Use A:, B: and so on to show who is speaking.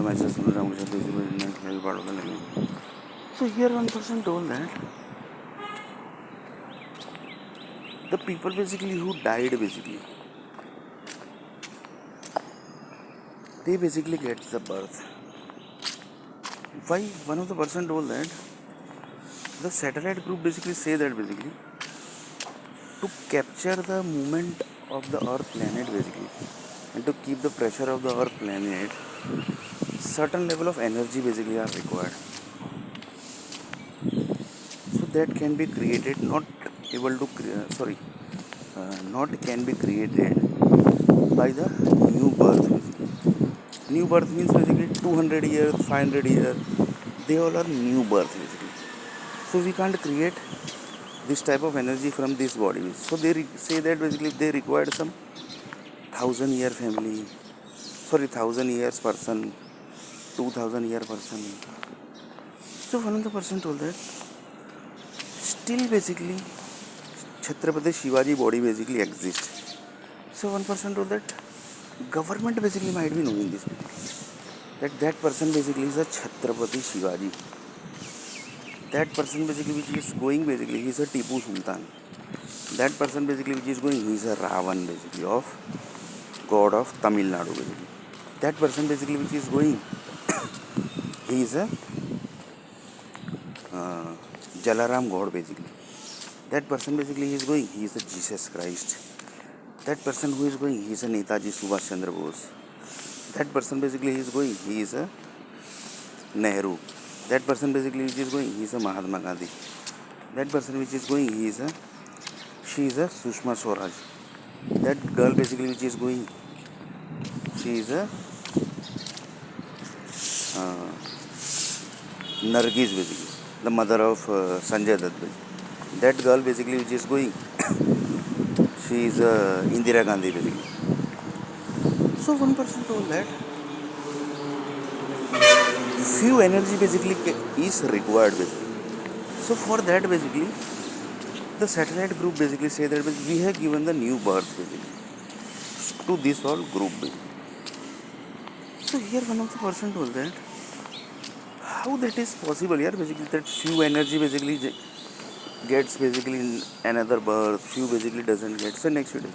A: Message सुन रहा हूँ मुझे part of the language. So here one person told that the people basically who died basically they basically get the birth. Why one of the person told that the satellite group basically say that basically to capture the movement of the earth planet basically and to keep the pressure of the earth planet certain level of energy basically are required, so that can be created not able to not can be created by the new birth basically. New birth means basically 200 years 500 years, they all are new birth basically. So we can't create this type of energy from this body, so they say that basically they required some 1,000 year family, sorry 1,000 years person, 2,000 year person. So one of the person told that still basically Chhatrapati Shivaji body basically exists. So one person told that government basically might be knowing this, that person basically is a Chhatrapati Shivaji. That person basically which is going basically he is a Tipu Sultan. That person basically which is going he is a Ravan basically of god of Tamil Nadu basically. That person basically which is going he is a Jalaram god basically. That person basically he is going he is a Jesus Christ. That person who is going he is a Netaji Subhash Chandra Bose. That person basically he is going he is a Nehru. That person basically which is going he is a Mahatma Gandhi. That person which is going he is a she is a Sushma Swaraj. That girl basically which is going she is a Nargis basically, the mother of Sanjay Dutt basically. That girl basically which is going she is Indira Gandhi basically. So one person told that few energy basically is required basically. So for that basically the satellite group basically say that we have given the new birth basically to this all group basically. So here one of the person told that how that is possible here basically that few energy basically gets basically in another birth, few basically doesn't get. So next video.